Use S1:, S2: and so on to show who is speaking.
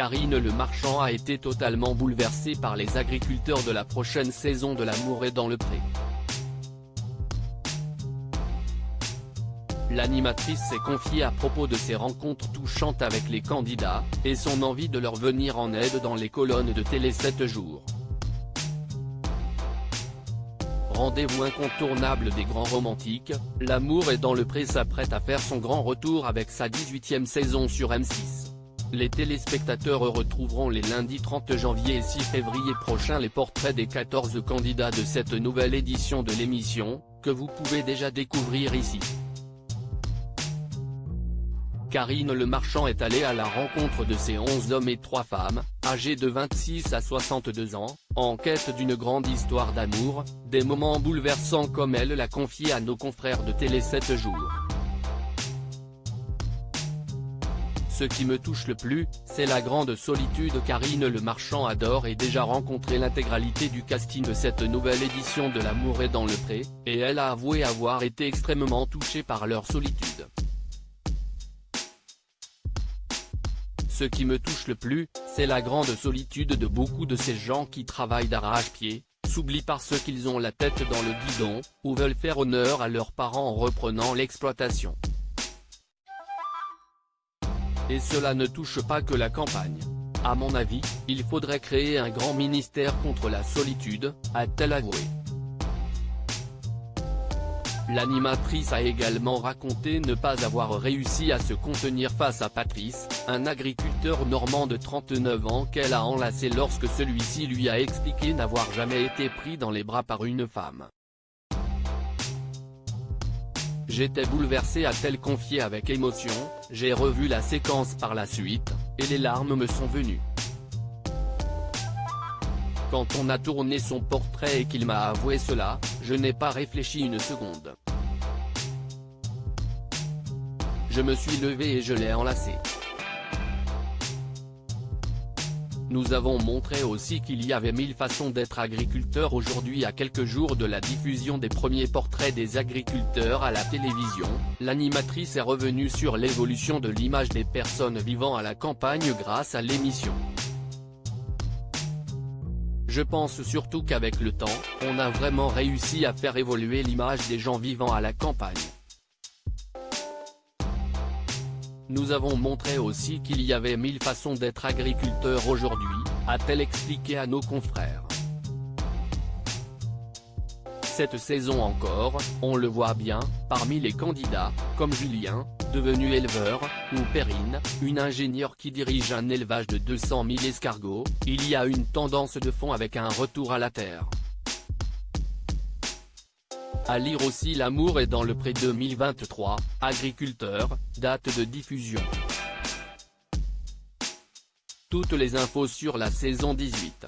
S1: Karine Le Marchand a été totalement bouleversée par les agriculteurs de la prochaine saison de L'amour est dans le pré. L'animatrice s'est confiée à propos de ses rencontres touchantes avec les candidats, et son envie de leur venir en aide dans les colonnes de télé 7 jours. Rendez-vous incontournable des grands romantiques, L'amour est dans le pré s'apprête à faire son grand retour avec sa 18e saison sur M6. Les téléspectateurs retrouveront les lundis 30 janvier et 6 février prochains les portraits des 14 candidats de cette nouvelle édition de l'émission, que vous pouvez déjà découvrir ici. Karine Le Marchand est allée à la rencontre de ces 11 hommes et 3 femmes, âgés de 26 à 62 ans, en quête d'une grande histoire d'amour, des moments bouleversants comme elle l'a confié à nos confrères de Télé 7 jours. Ce qui me touche le plus, c'est la grande solitude. Karine Le Marchand adore et déjà rencontré l'intégralité du casting de cette nouvelle édition de L'amour est dans le pré, et elle a avoué avoir été extrêmement touchée par leur solitude. Ce qui me touche le plus, c'est la grande solitude de beaucoup de ces gens qui travaillent d'arrache-pied, s'oublient parce qu'ils ont la tête dans le guidon, ou veulent faire honneur à leurs parents en reprenant l'exploitation. Et cela ne touche pas que la campagne. À mon avis, il faudrait créer un grand ministère contre la solitude, a-t-elle avoué. L'animatrice a également raconté ne pas avoir réussi à se contenir face à Patrice, un agriculteur normand de 39 ans qu'elle a enlacé lorsque celui-ci lui a expliqué n'avoir jamais été pris dans les bras par une femme. J'étais bouleversée, a-t-elle confié avec émotion, j'ai revu la séquence par la suite, et les larmes me sont venues. Quand on a tourné son portrait et qu'il m'a avoué cela, je n'ai pas réfléchi une seconde. Je me suis levée et je l'ai enlacé. Nous avons montré aussi qu'il y avait 1000 façons d'être agriculteur. Aujourd'hui, à quelques jours de la diffusion des premiers portraits des agriculteurs à la télévision, l'animatrice est revenue sur l'évolution de l'image des personnes vivant à la campagne grâce à l'émission. Je pense surtout qu'avec le temps, on a vraiment réussi à faire évoluer l'image des gens vivant à la campagne. Nous avons montré aussi qu'il y avait 1000 façons d'être agriculteur aujourd'hui, a-t-elle expliqué à nos confrères. Cette saison encore, on le voit bien, parmi les candidats, comme Julien, devenu éleveur, ou Perrine, une ingénieure qui dirige un élevage de 200 000 escargots, il y a une tendance de fond avec un retour à la terre. À lire aussi L'amour est dans le pré 2023, agriculteur, date de diffusion. Toutes les infos sur la saison 18.